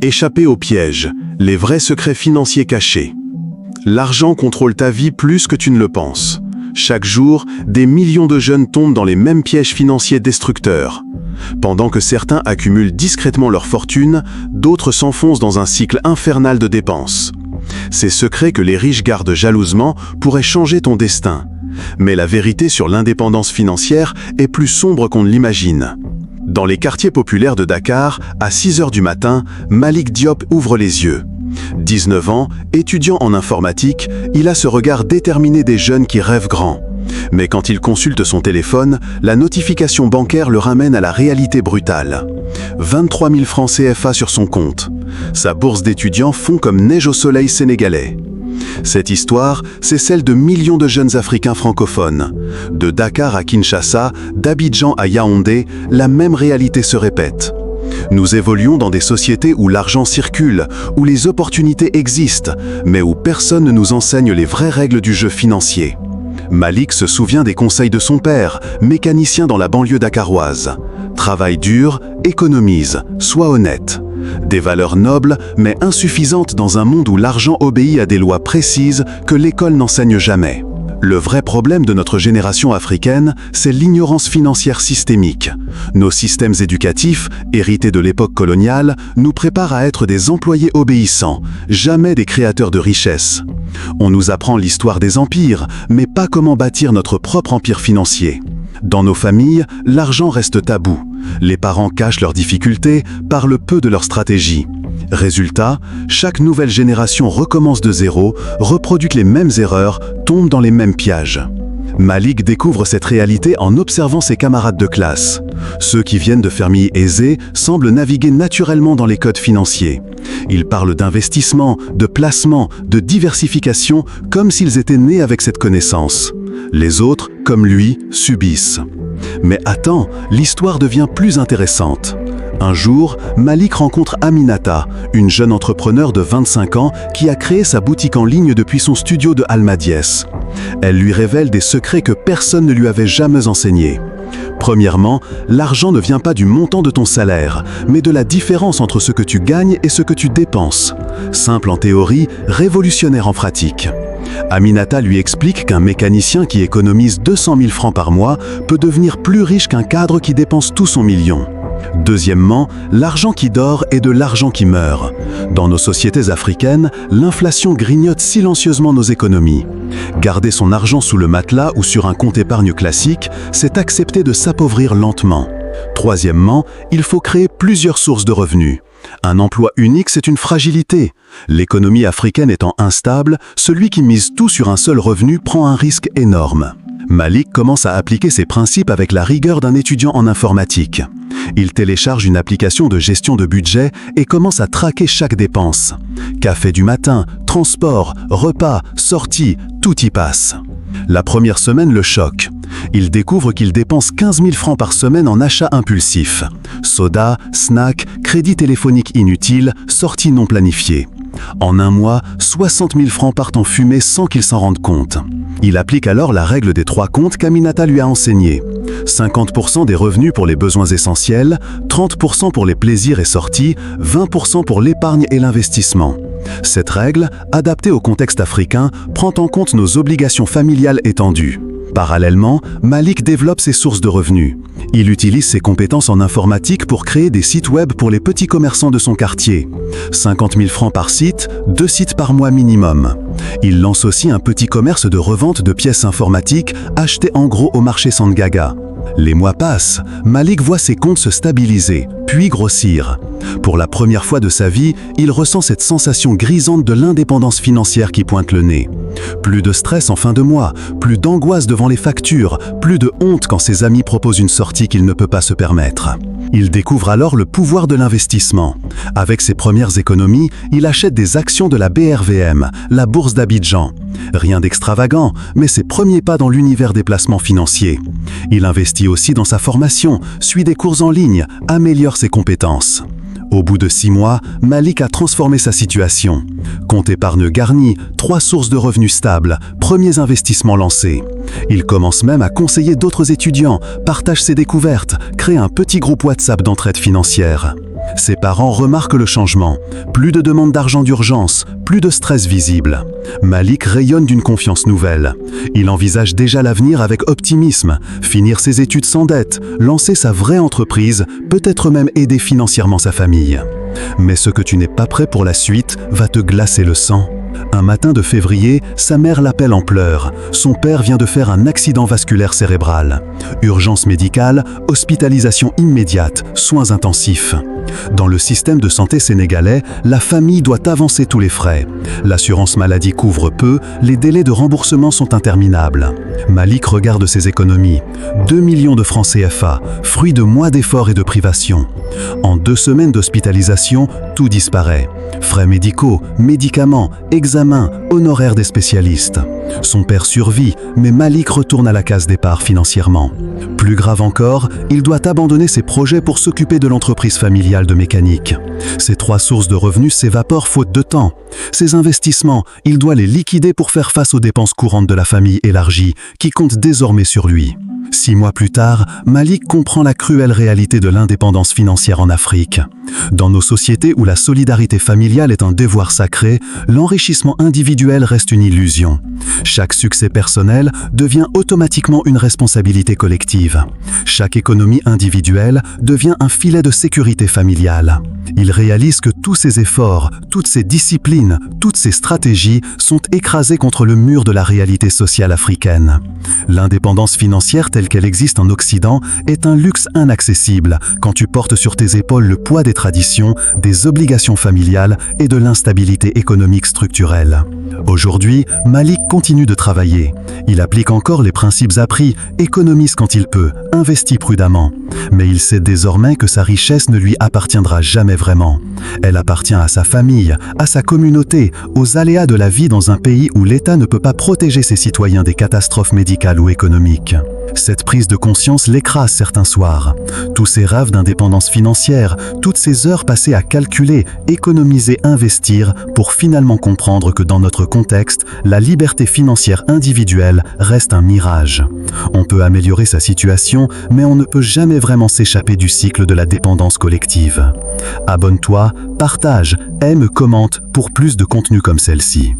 Échapper au piège, les vrais secrets financiers cachés. L'argent contrôle ta vie plus que tu ne le penses. Chaque jour, des millions de jeunes tombent dans les mêmes pièges financiers destructeurs. Pendant que certains accumulent discrètement leur fortune, d'autres s'enfoncent dans un cycle infernal de dépenses. Ces secrets que les riches gardent jalousement pourraient changer ton destin. Mais la vérité sur l'indépendance financière est plus sombre qu'on ne l'imagine. Dans les quartiers populaires de Dakar, à 6 h du matin, Malick Diop ouvre les yeux. 19 ans, étudiant en informatique, il a ce regard déterminé des jeunes qui rêvent grand. Mais quand il consulte son téléphone, la notification bancaire le ramène à la réalité brutale. 23 000 francs CFA sur son compte. Sa bourse d'étudiant fond comme neige au soleil sénégalais. Cette histoire, c'est celle de millions de jeunes Africains francophones. De Dakar à Kinshasa, d'Abidjan à Yaoundé, la même réalité se répète. Nous évoluons dans des sociétés où l'argent circule, où les opportunités existent, mais où personne ne nous enseigne les vraies règles du jeu financier. Malick se souvient des conseils de son père, mécanicien dans la banlieue dakaroise. Travaille dur, économise, sois honnête. Des valeurs nobles, mais insuffisantes dans un monde où l'argent obéit à des lois précises que l'école n'enseigne jamais. Le vrai problème de notre génération africaine, c'est l'ignorance financière systémique. Nos systèmes éducatifs, hérités de l'époque coloniale, nous préparent à être des employés obéissants, jamais des créateurs de richesses. On nous apprend l'histoire des empires, mais pas comment bâtir notre propre empire financier. Dans nos familles, l'argent reste tabou. Les parents cachent leurs difficultés, parlent peu de leur stratégie. Résultat, chaque nouvelle génération recommence de zéro, reproduit les mêmes erreurs, tombe dans les mêmes pièges. Malick découvre cette réalité en observant ses camarades de classe. Ceux qui viennent de familles aisées semblent naviguer naturellement dans les codes financiers. Ils parlent d'investissement, de placement, de diversification, comme s'ils étaient nés avec cette connaissance. Les autres, comme lui, subissent. Mais attends, l'histoire devient plus intéressante. Un jour, Malick rencontre Aminata, une jeune entrepreneur de 25 ans qui a créé sa boutique en ligne depuis son studio de Almadies. Elle lui révèle des secrets que personne ne lui avait jamais enseignés. Premièrement, l'argent ne vient pas du montant de ton salaire, mais de la différence entre ce que tu gagnes et ce que tu dépenses. Simple en théorie, révolutionnaire en pratique. Aminata lui explique qu'un mécanicien qui économise 200 000 francs par mois peut devenir plus riche qu'un cadre qui dépense tout son million. Deuxièmement, l'argent qui dort est de l'argent qui meurt. Dans nos sociétés africaines, l'inflation grignote silencieusement nos économies. Garder son argent sous le matelas ou sur un compte épargne classique, c'est accepter de s'appauvrir lentement. Troisièmement, il faut créer plusieurs sources de revenus. Un emploi unique, c'est une fragilité. L'économie africaine étant instable, celui qui mise tout sur un seul revenu prend un risque énorme. Malick commence à appliquer ces principes avec la rigueur d'un étudiant en informatique. Il télécharge une application de gestion de budget et commence à traquer chaque dépense. Café du matin, transport, repas, sorties, tout y passe. La première semaine le choque. Il découvre qu'il dépense 15 000 francs par semaine en achats impulsifs. Soda, snacks, crédits téléphoniques inutiles, sorties non planifiées. En un mois, 60 000 francs partent en fumée sans qu'il s'en rende compte. Il applique alors la règle des 3 comptes qu'Aminata lui a enseignée. 50% des revenus pour les besoins essentiels, 30% pour les plaisirs et sorties, 20% pour l'épargne et l'investissement. Cette règle, adaptée au contexte africain, prend en compte nos obligations familiales étendues. Parallèlement, Malick développe ses sources de revenus. Il utilise ses compétences en informatique pour créer des sites web pour les petits commerçants de son quartier. 50 000 francs par site, 2 sites par mois minimum. Il lance aussi un petit commerce de revente de pièces informatiques achetées en gros au marché Sangaga. Les mois passent, Malick voit ses comptes se stabiliser, puis grossir. Pour la première fois de sa vie, il ressent cette sensation grisante de l'indépendance financière qui pointe le nez. Plus de stress en fin de mois, plus d'angoisse devant les factures, plus de honte quand ses amis proposent une sortie qu'il ne peut pas se permettre. Il découvre alors le pouvoir de l'investissement. Avec ses premières économies, il achète des actions de la BRVM, la bourse d'Abidjan. Rien d'extravagant, mais ses premiers pas dans l'univers des placements financiers. Il investit aussi dans sa formation, suit des cours en ligne, améliore ses compétences. Au bout de 6 mois, Malick a transformé sa situation. Compte épargne garni, 3 sources de revenus stables, premiers investissements lancés. Il commence même à conseiller d'autres étudiants, partage ses découvertes, crée un petit groupe WhatsApp d'entraide financière. Ses parents remarquent le changement. Plus de demandes d'argent d'urgence, plus de stress visible. Malik rayonne d'une confiance nouvelle. Il envisage déjà l'avenir avec optimisme, finir ses études sans dette, lancer sa vraie entreprise, peut-être même aider financièrement sa famille. Mais ce que tu n'es pas prêt pour la suite va te glacer le sang. Un matin de février, sa mère l'appelle en pleurs. Son père vient de faire un accident vasculaire cérébral. Urgence médicale, hospitalisation immédiate, soins intensifs. Dans le système de santé sénégalais, la famille doit avancer tous les frais. L'assurance maladie couvre peu, les délais de remboursement sont interminables. Malik regarde ses économies. 2 millions de francs CFA, fruit de mois d'efforts et de privations. En 2 semaines d'hospitalisation, tout disparaît. Frais médicaux, médicaments, examens, honoraires des spécialistes. Son père survit, mais Malik retourne à la case départ financièrement. Plus grave encore, il doit abandonner ses projets pour s'occuper de l'entreprise familiale de mécanique. Ses 3 sources de revenus s'évaporent faute de temps. Ses investissements, il doit les liquider pour faire face aux dépenses courantes de la famille élargie, qui compte désormais sur lui. 6 mois plus tard, Malik comprend la cruelle réalité de l'indépendance financière en Afrique. Dans nos sociétés où la solidarité familiale est un devoir sacré, l'enrichissement individuel reste une illusion. Chaque succès personnel devient automatiquement une responsabilité collective. Chaque économie individuelle devient un filet de sécurité familiale. Il réalise que tous ses efforts, toutes ses disciplines, toutes ses stratégies sont écrasées contre le mur de la réalité sociale africaine. L'indépendance financière telle qu'elle existe en Occident est un luxe inaccessible quand tu portes sur tes épaules le poids des traditions, des obligations familiales et de l'instabilité économique structurelle. Aujourd'hui, Malik continue de travailler. Il applique encore les principes appris, économise quand il peut, investit prudemment. Mais il sait désormais que sa richesse ne lui appartiendra jamais vraiment. Elle appartient à sa famille, à sa communauté, aux aléas de la vie dans un pays où l'État ne peut pas protéger ses citoyens des catastrophes médicales ou économiques. Cette prise de conscience l'écrase certains soirs. Tous ces rêves d'indépendance financière, toutes ces heures passées à calculer, économiser, investir, pour finalement comprendre que dans notre contexte, la liberté financière individuelle reste un mirage. On peut améliorer sa situation, mais on ne peut jamais vraiment s'échapper du cycle de la dépendance collective. Abonne-toi, partage, aime, commente pour plus de contenu comme celle-ci.